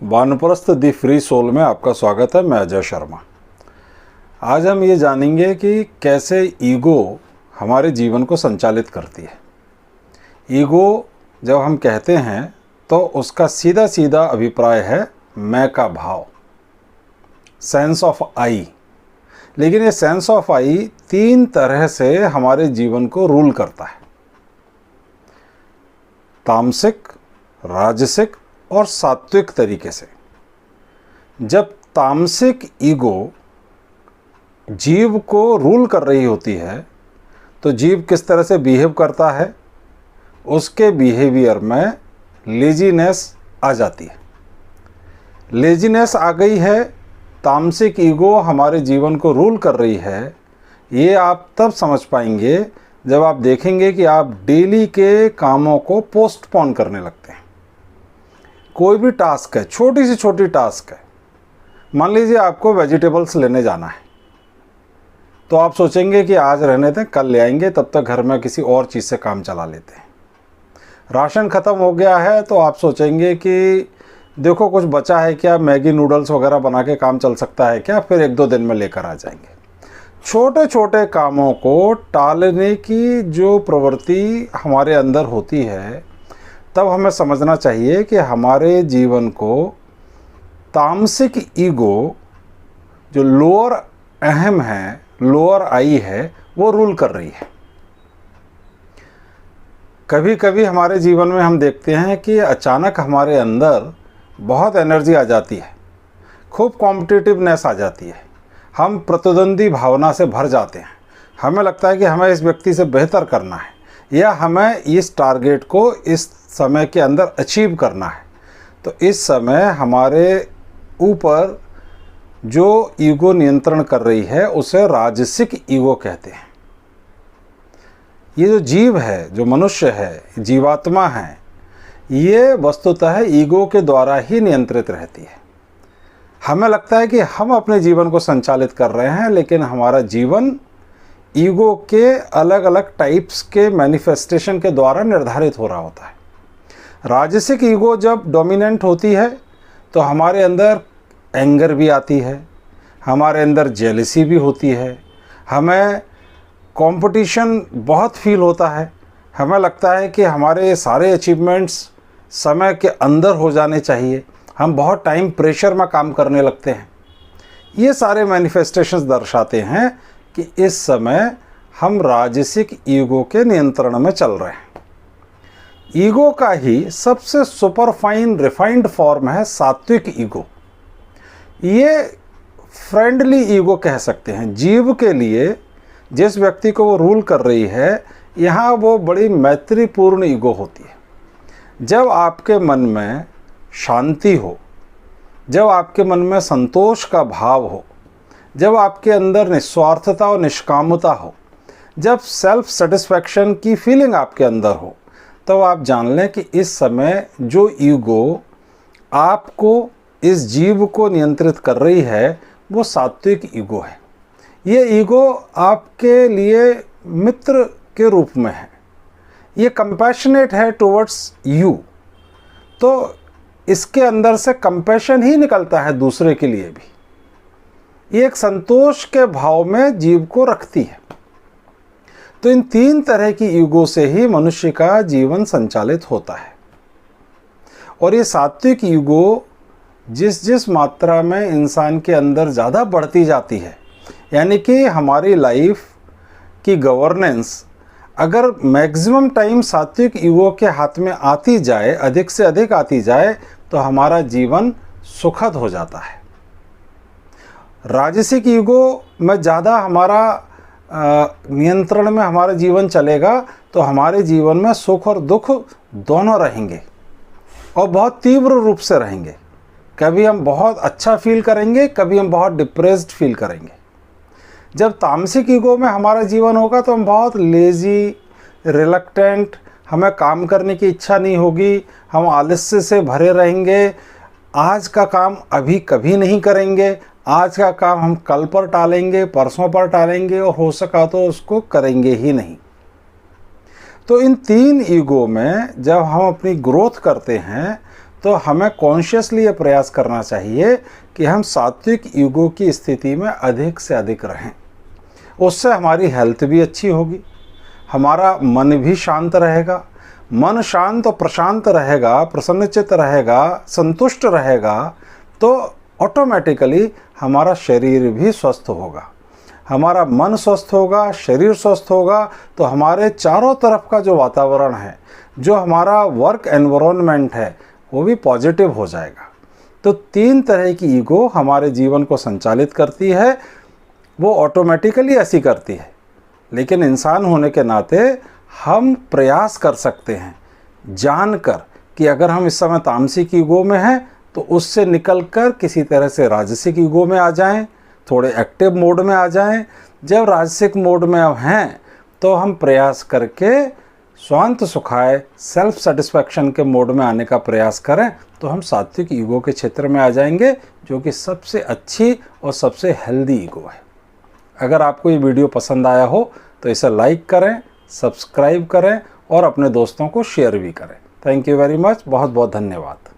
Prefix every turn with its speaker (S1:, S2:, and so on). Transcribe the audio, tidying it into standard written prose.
S1: वानप्रस्थ दी free soul में आपका स्वागत है। मैं अजय शर्मा। आज हम ये जानेंगे कि कैसे ईगो हमारे जीवन को संचालित करती है। ईगो जब हम कहते हैं तो उसका सीधा सीधा अभिप्राय है मैं का भाव, सेंस ऑफ आई। लेकिन ये सेंस ऑफ आई तीन तरह से हमारे जीवन को रूल करता है: तामसिक, राजसिक और सात्विक तरीके से। जब तामसिक ईगो जीव को रूल कर रही होती है तो जीव किस तरह से बिहेव करता है, उसके बिहेवियर में लेजीनेस आ जाती है। लेजीनेस आ गई है, तामसिक ईगो हमारे जीवन को रूल कर रही है। ये आप तब समझ पाएंगे जब आप देखेंगे कि आप डेली के कामों को पोस्टपोन करने लगते हैं। कोई भी टास्क है, छोटी से छोटी टास्क है, मान लीजिए आपको वेजिटेबल्स लेने जाना है, तो आप सोचेंगे कि आज रहने दें, कल ले आएंगे, तब तक घर में किसी और चीज़ से काम चला लेते हैं। राशन ख़त्म हो गया है तो आप सोचेंगे कि देखो कुछ बचा है क्या, मैगी नूडल्स वगैरह बना के काम चल सकता है क्या, फिर एक दो दिन में लेकर आ जाएंगे। छोटे छोटे कामों को टालने की जो प्रवृत्ति हमारे अंदर होती है, तब हमें समझना चाहिए कि हमारे जीवन को तामसिक ईगो, जो लोअर अहम है, लोअर आई है, वो रूल कर रही है। कभी कभी हमारे जीवन में हम देखते हैं कि अचानक हमारे अंदर बहुत एनर्जी आ जाती है, खूब कॉम्पिटिटिवनेस आ जाती है, हम प्रतिद्वंदी भावना से भर जाते हैं। हमें लगता है कि हमें इस व्यक्ति से बेहतर करना है या हमें इस टारगेट को इस समय के अंदर अचीव करना है। तो इस समय हमारे ऊपर जो ईगो नियंत्रण कर रही है उसे राजसिक ईगो कहते हैं। ये जो जीव है, जो मनुष्य है, जीवात्मा है, ये वस्तुतः ईगो के द्वारा ही नियंत्रित रहती है। हमें लगता है कि हम अपने जीवन को संचालित कर रहे हैं, लेकिन हमारा जीवन ईगो के अलग अलग टाइप्स के मैनिफेस्टेशन के द्वारा निर्धारित हो रहा होता है। राजसिक ईगो जब डोमिनेंट होती है तो हमारे अंदर एंगर भी आती है, हमारे अंदर जेलसी भी होती है, हमें कंपटीशन बहुत फील होता है, हमें लगता है कि हमारे सारे अचीवमेंट्स समय के अंदर हो जाने चाहिए, हम बहुत टाइम प्रेशर में काम करने लगते हैं। ये सारे मैनिफेस्टेशंस दर्शाते हैं कि इस समय हम राजसिक ईगो के नियंत्रण में चल रहे हैं। ईगो का ही सबसे सुपरफाइन रिफाइंड फॉर्म है सात्विक ईगो। ये फ्रेंडली ईगो कह सकते हैं। जीव के लिए जिस व्यक्ति को वो रूल कर रही है, यहाँ वो बड़ी मैत्रीपूर्ण ईगो होती है। जब आपके मन में शांति हो, जब आपके मन में संतोष का भाव हो, जब आपके अंदर निस्वार्थता और निष्कामता हो, जब सेल्फ सेटिस्फैक्शन की फीलिंग आपके अंदर हो, तो आप जान लें कि इस समय जो ईगो आपको, इस जीव को नियंत्रित कर रही है, वो सात्विक ईगो है। ये ईगो आपके लिए मित्र के रूप में है, ये कंपैशनेट है टुवर्ड्स यू। तो इसके अंदर से कंपैशन ही निकलता है दूसरे के लिए भी। ये एक संतोष के भाव में जीव को रखती है। तो इन तीन तरह की ईगो से ही मनुष्य का जीवन संचालित होता है। और ये सात्विक ईगो जिस जिस मात्रा में इंसान के अंदर ज़्यादा बढ़ती जाती है, यानी कि हमारी लाइफ की गवर्नेंस अगर मैक्सिमम टाइम सात्विक ईगो के हाथ में आती जाए, अधिक से अधिक आती जाए, तो हमारा जीवन सुखद हो जाता है। राजसिक ईगो में ज़्यादा हमारा नियंत्रण में हमारा जीवन चलेगा तो हमारे जीवन में सुख और दुख दोनों रहेंगे और बहुत तीव्र रूप से रहेंगे। कभी हम बहुत अच्छा फील करेंगे, कभी हम बहुत डिप्रेस्ड फील करेंगे। जब तामसिक ईगो में हमारा जीवन होगा तो हम बहुत लेज़ी, रिलक्टेंट, हमें काम करने की इच्छा नहीं होगी, हम आलस्य से भरे रहेंगे, आज का काम अभी कभी नहीं करेंगे, आज का काम हम कल पर टालेंगे, परसों पर टालेंगे और हो सका तो उसको करेंगे ही नहीं। तो इन तीन ईगो में जब हम अपनी ग्रोथ करते हैं तो हमें कॉन्शियसली ये प्रयास करना चाहिए कि हम सात्विक ईगो की स्थिति में अधिक से अधिक रहें। उससे हमारी हेल्थ भी अच्छी होगी, हमारा मन भी शांत रहेगा। मन शांत और प्रशांत रहेगा, प्रसन्नचित्त रहेगा, संतुष्ट रहेगा, तो ऑटोमेटिकली हमारा शरीर भी स्वस्थ होगा। हमारा मन स्वस्थ होगा, शरीर स्वस्थ होगा, तो हमारे चारों तरफ का जो वातावरण है, जो हमारा वर्क एनवायरनमेंट है, वो भी पॉजिटिव हो जाएगा। तो 3 तरह की ईगो हमारे जीवन को संचालित करती है, वो ऑटोमेटिकली ऐसी करती है। लेकिन इंसान होने के नाते हम प्रयास कर सकते हैं जानकर कि अगर हम इस समय तामसिक ईगो में हैं तो उससे निकलकर किसी तरह से राजसिक ईगो में आ जाएं, थोड़े एक्टिव मोड में आ जाएं। जब राजसिक मोड में अब हैं तो हम प्रयास करके स्वांत सुखाय सेल्फ सेटिस्फैक्शन के मोड में आने का प्रयास करें, तो हम सात्विक ईगो के क्षेत्र में आ जाएंगे, जो कि सबसे अच्छी और सबसे हेल्दी ईगो है। अगर आपको ये वीडियो पसंद आया हो तो इसे लाइक करें, सब्सक्राइब करें और अपने दोस्तों को शेयर भी करें। Thank you very much. बहुत बहुत धन्यवाद।